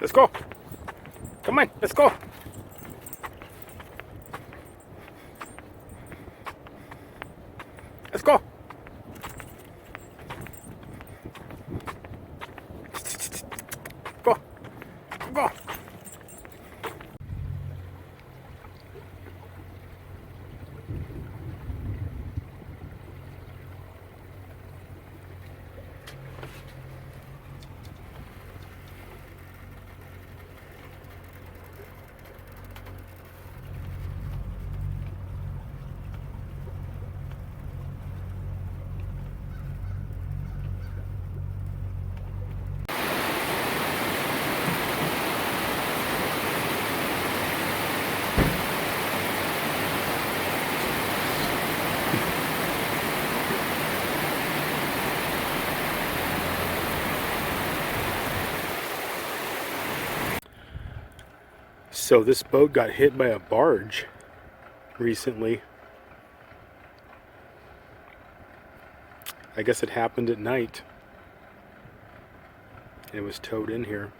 Let's go. Come on, let's go. Let's go. Go. Go. So this boat got hit by a barge recently. I guess it happened at night. It was towed in here.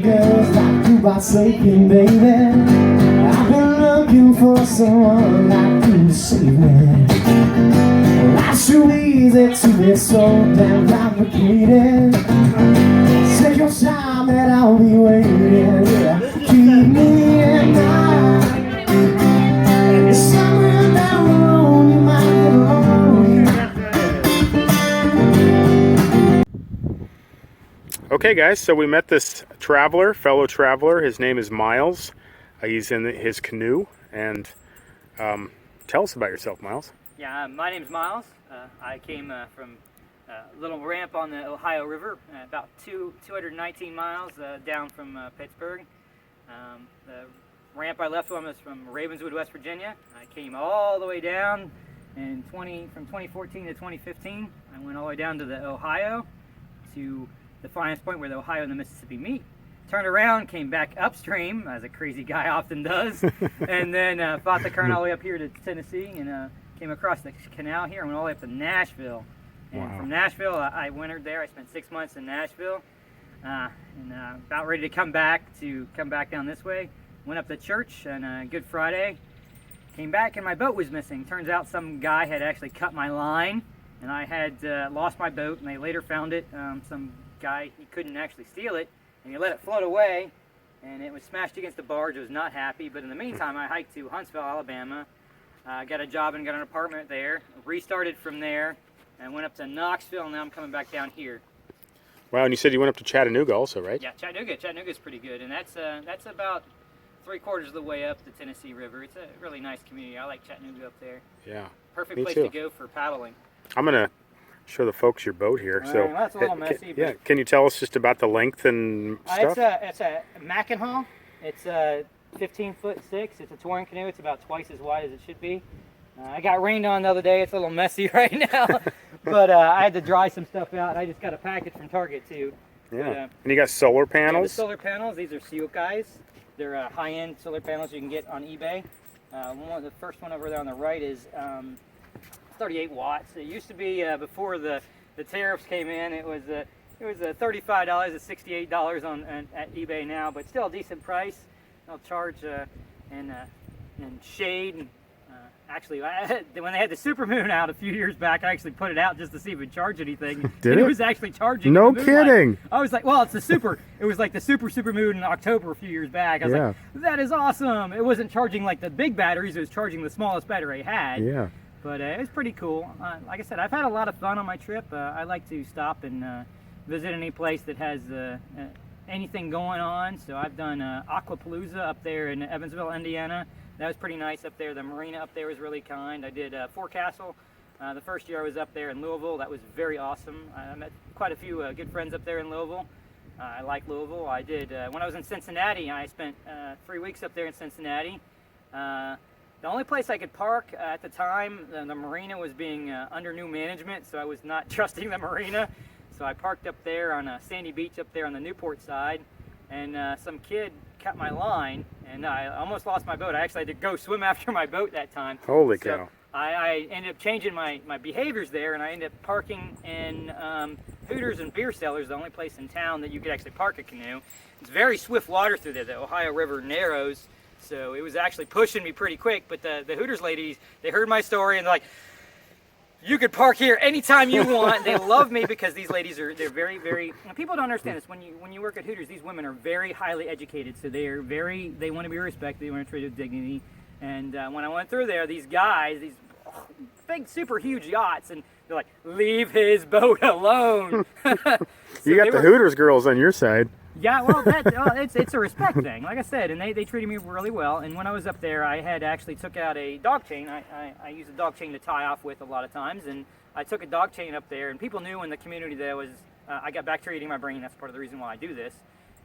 Girls like you by sleeping, baby. I've been looking for someone like you to save me. Life's too easy to be so damn complicated. Take your time and I'll be waiting. Yeah. Keep me in mind. Somewhere down the road you might get lonely. Okay guys, so we met this fellow traveler. His name is Miles. He's in his canoe, and tell us about yourself, Miles. Yeah, my name's Miles. I came from a little ramp on the Ohio River, about 219 miles down from Pittsburgh. The ramp I left on was from Ravenswood, West Virginia. I came all the way down from 2014 to 2015. I went all the way down to the Ohio, to the finest point where the Ohio and the Mississippi meet. Turned around, came back upstream, as a crazy guy often does, and then fought the current all the way up here to Tennessee, and came across the canal here and went all the way up to Nashville. And Wow. from Nashville, I wintered there. I spent 6 months in Nashville, and about ready to come back down this way. Went up to church on Good Friday, came back, and my boat was missing. Turns out some guy had actually cut my line, and I had lost my boat, and they later found it. Some guy, he couldn't actually steal it, and he let it float away, and it was smashed against the barge. I was not happy, but in the meantime I hiked to Huntsville, Alabama, got a job and got an apartment there, restarted from there, and went up to Knoxville, and now I'm coming back down here. Wow, and you said you went up to Chattanooga also, right? Yeah, Chattanooga's pretty good, and that's about 3/4 of the way up the Tennessee River. It's a really nice community. I like Chattanooga up there. Yeah. Perfect Me place too. to go for paddling. I'm gonna show the folks your boat here. All So, right, well, that's a little messy, yeah, but- can you tell us just about the length and stuff? It's a Mackinaw. It's 15'6". It's a touring canoe. It's about twice as wide as it should be. I got rained on the other day. It's a little messy right now, but I had to dry some stuff out. I just got a package from Target too. Yeah. But, And you got solar yeah, the panels? solar panels. These are Seokai's. They're high-end solar panels you can get on eBay. The first one over there on the right is 38 watts. It used to be before the tariffs came in. It was $35 to $68 at eBay now, but still a decent price. They'll charge in shade and actually, when they had the supermoon out a few years back, I actually put it out just to see if it would charge anything. Did and it? It was actually charging. No in the moonlight. kidding. I was like, well, it's the super. It was like the supermoon in October a few years back. I was like, that is awesome. It wasn't charging like the big batteries. It was charging the smallest battery I had. Yeah. But it was pretty cool. Like I said, I've had a lot of fun on my trip. I like to stop and visit any place that has anything going on. So I've done Aquapalooza up there in Evansville, Indiana. That was pretty nice up there. The marina up there was really kind. I did Forecastle. The first year I was up there in Louisville. That was very awesome. I met quite a few good friends up there in Louisville. I like Louisville. I did, when I was in Cincinnati, I spent 3 weeks up there in Cincinnati. The only place I could park at the time, the marina was being under new management, so I was not trusting the marina. So I parked up there on a sandy beach up there on the Newport side, and some kid cut my line, and I almost lost my boat. I actually had to go swim after my boat that time. Holy cow. I ended up changing my behaviors there, and I ended up parking in Hooters and Beer Cellars, the only place in town that you could actually park a canoe. It's very swift water through there. The Ohio River narrows, so it was actually pushing me pretty quick. But the Hooters ladies, they heard my story, and they're like, you could park here anytime you want. They love me because these ladies they're very, very, people don't understand this. When you work at Hooters, these women are very highly educated, so they want to be respected, they want to treat with dignity. And when I went through there, these guys, these big, super huge yachts, and they're like, leave his boat alone. You got the Hooters girls on your side. Yeah, well, it's a respect thing, like I said, and they treated me really well. And when I was up there, I had actually took out a dog chain. I use a dog chain to tie off with a lot of times, and I took a dog chain up there, and people knew in the community that I got bacteria eating my brain. That's part of the reason why I do this.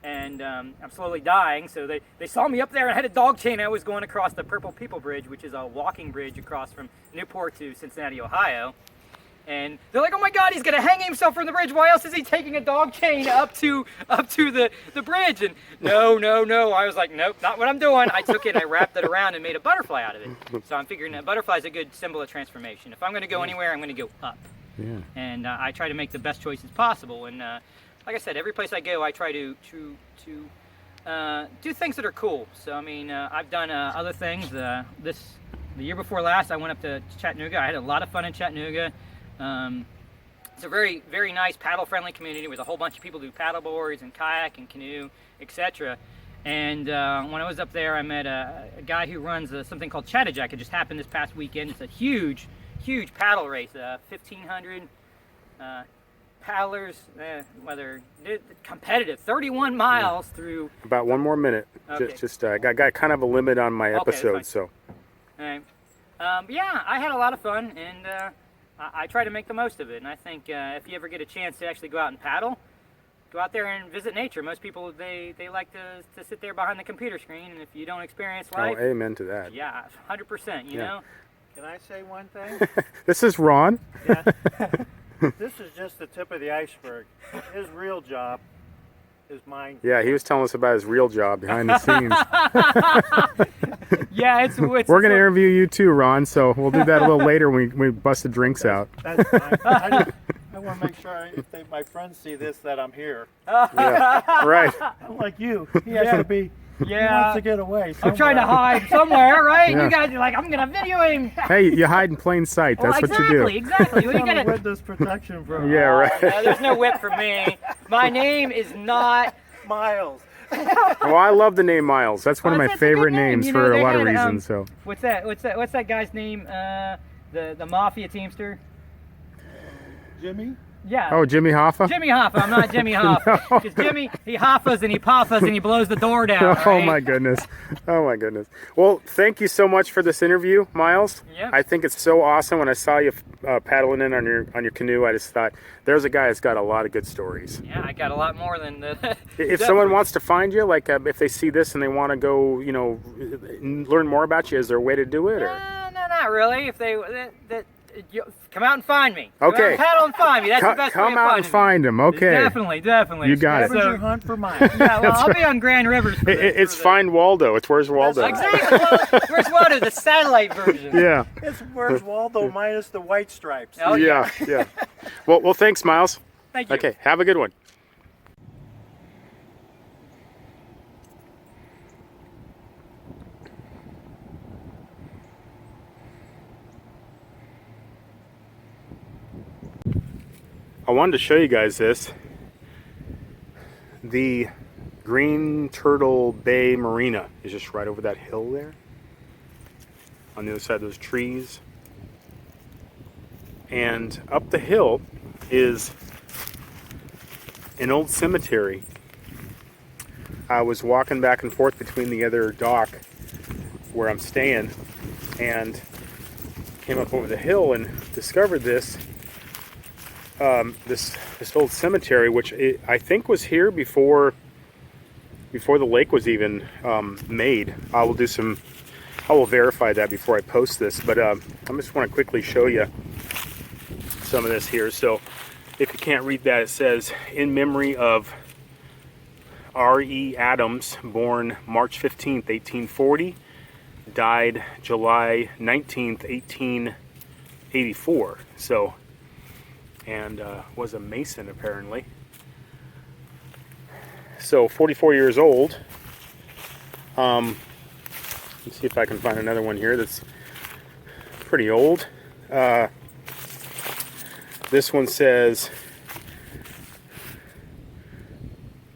And I'm slowly dying, so they saw me up there, and I had a dog chain. I was going across the Purple People Bridge, which is a walking bridge across from Newport to Cincinnati, Ohio. And they're like, oh my God, he's gonna hang himself from the bridge. Why else is he taking a dog chain up to the bridge? And no. I was like, nope, not what I'm doing. I took it, I wrapped it around and made a butterfly out of it. So I'm figuring that butterfly is a good symbol of transformation. If I'm gonna go anywhere, I'm gonna go up. Yeah. And I try to make the best choices possible. And like I said, every place I go, I try to do things that are cool. So I mean, I've done other things. The year before last, I went up to Chattanooga. I had a lot of fun in Chattanooga. It's a very, very nice paddle-friendly community with a whole bunch of people who do paddle boards and kayak and canoe, etc. And when I was up there, I met a guy who runs something called Chattajack. It just happened this past weekend. It's a huge, huge paddle race. 1,500 paddlers, whether competitive, 31 miles through. About 1 more minute. Okay. Just got kind of a limit on my episode, so. All right. Yeah, I had a lot of fun, and I try to make the most of it. And I think if you ever get a chance to actually go out and paddle, go out there and visit nature. Most people, they like to sit there behind the computer screen, and if you don't experience life... Oh, amen to that. Yeah, 100%, you know? Can I say one thing? This is Ron. Yeah. This is just the tip of the iceberg. His real job is mine. Yeah, he was telling us about his real job behind the scenes. Yeah, it's We're going to interview you too, Ron, so we'll do that a little later when we bust the drinks out. That's fine. I want to make sure if my friends see this that I'm here. Yeah, right. Unlike you, he has to be. He wants to get away. I'm trying to hide somewhere, right? Yeah. You guys are like, I'm going to video him. Hey, you hide in plain sight. That's what you do. Exactly. He's You on gotta... a witness protection program. Yeah, right. No, there's no whip for me. My name is not... Miles. Well, I love the name Miles. That's one of my That's a good favorite name. names You know, for a they lot of had, reasons. So. What's that guy's name? The Mafia Teamster? Jimmy? Yeah. Oh, Jimmy Hoffa? Jimmy Hoffa. I'm not Jimmy Hoffa. No. Because Jimmy, he hoffas and he poffas and he blows the door down. Oh right? my goodness. Oh my goodness. Well, thank you so much for this interview, Miles. Yep. I think it's so awesome. When I saw you paddling in on your canoe, I just thought there's a guy that's got a lot of good stories. Yeah, I got a lot more than the... If someone wants to find you, like if they see this and they want to go, you know, learn more about you, is there a way to do it? Or? No, not really. If they... you come out and find me. Okay. Come out and paddle and find me. That's the best way Come of out and finding me. find him. Okay. Definitely. You got it. Scavenger hunt for Miles. Yeah, well, I'll be on Grand Rivers for this, It's for Find Waldo. It's Where's Waldo? Exactly. Well, where's Waldo? The satellite version. Yeah. It's Where's Waldo minus the white stripes. Oh, Yeah. Well, thanks, Miles. Thank you. Okay, have a good one. I wanted to show you guys this. The GreenTurtle Bay Marina is just right over that hill there. On the other side of those trees. And up the hill is an old cemetery. I was walking back and forth between the other dock where I'm staying and came up over the hill and discovered this this old cemetery, which I think was here before the lake was even made. I will verify that before I post this, but I just want to quickly show you some of this here. So if you can't read that, it says, in memory of R.E. Adams, born March 15th, 1840, died July 19th, 1884. So, and was a Mason apparently. So 44 years old. Let's see if I can find another one here that's pretty old. This one says,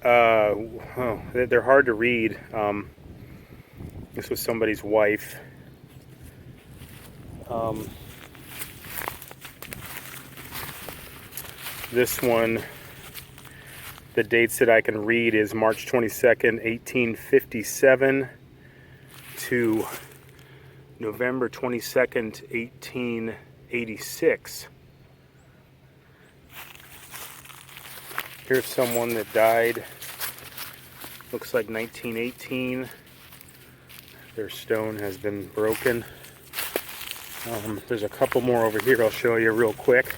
oh, they're hard to read. This was somebody's wife. This one, the dates that I can read is March 22nd, 1857 to November 22nd, 1886. Here's someone that died, looks like 1918. Their stone has been broken. There's a couple more over here I'll show you real quick.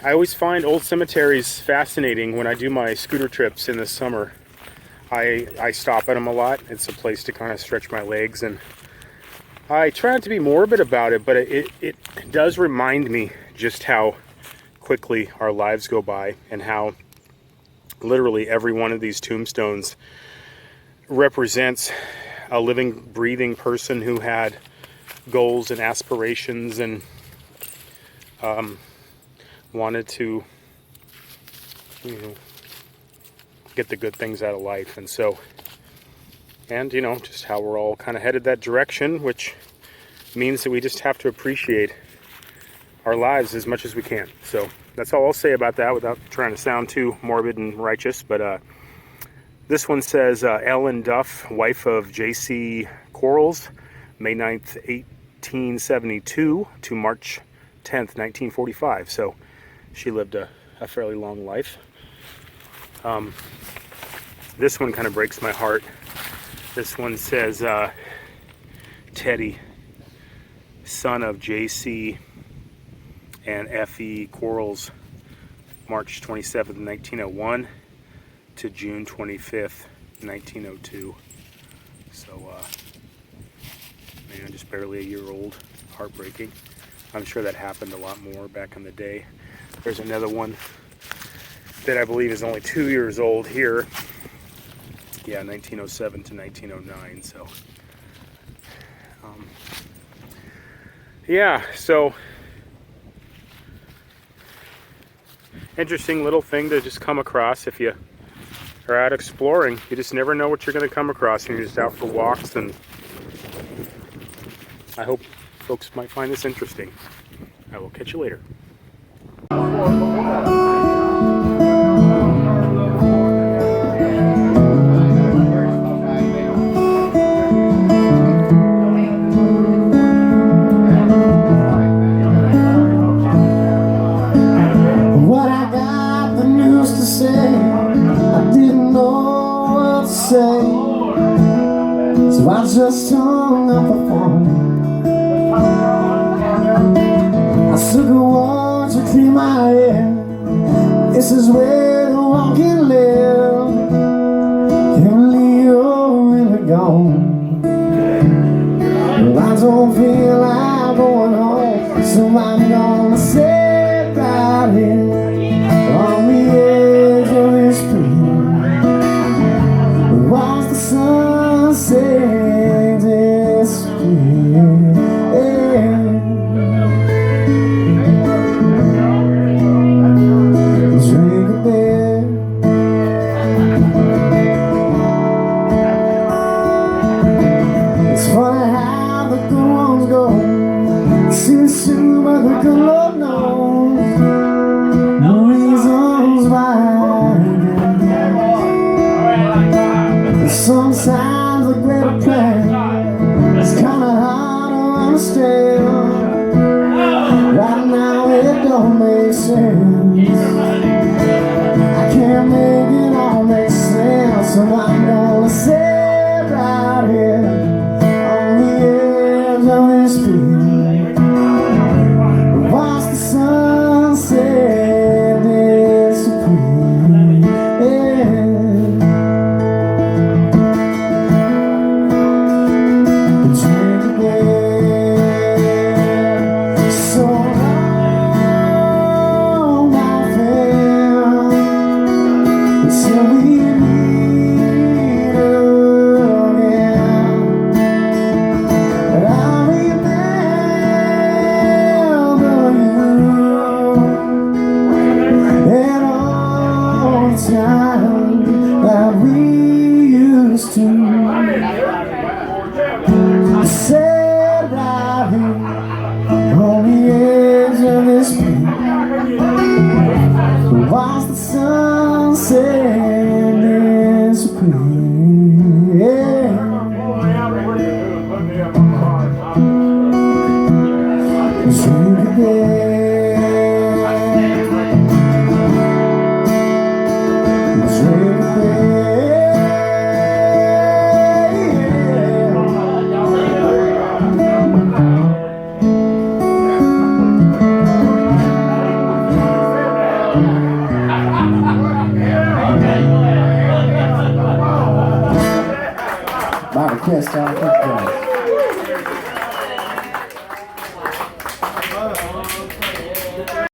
I always find old cemeteries fascinating when I do my scooter trips in the summer. I stop at them a lot. It's a place to kind of stretch my legs, and I try not to be morbid about it, but it does remind me just how quickly our lives go by, and how literally every one of these tombstones represents a living, breathing person who had goals and aspirations and wanted to, you know, get the good things out of life. And so, and you know, just how we're all kind of headed that direction, which means that we just have to appreciate our lives as much as we can. So that's all I'll say about that without trying to sound too morbid and righteous. But this one says, Ellen Duff, wife of J.C. Quarles, May 9th, 1872 to March 10th, 1945. So she lived a fairly long life. This one kind of breaks my heart. This one says, Teddy, son of J.C. and F.E. Quarles, March 27th, 1901 to June 25th, 1902. So, man, just barely a year old. Heartbreaking. I'm sure that happened a lot more back in the day. There's another one that I believe is only 2 years old here. Yeah, 1907 to 1909. So, yeah, so interesting little thing to just come across if you are out exploring. You just never know what you're going to come across when you're just out for walks, and I hope folks might find this interesting. I will catch you later. What I got the news to say, I didn't know what to say, so I just hung up the phone. I took a walk to clear my head. This is where the walking live. Can you're really gone. Well, I don't feel like going home, so I'm gonna sit right here on the edge of this street. Watch the sun set this street. Sometimes a greater plan is kinda hard to understand. Right now it don't make sense. I can't make it all make sense, so I'm gonna sit right here on the edge of this field. Watch the sunset disappear. Yeah. So long, my friend, until we meet again. I'll remember you and all the time that we used to. Sit right here on the edge of this peak. Watch the sunset disappear. Dream by request, I'll keep going.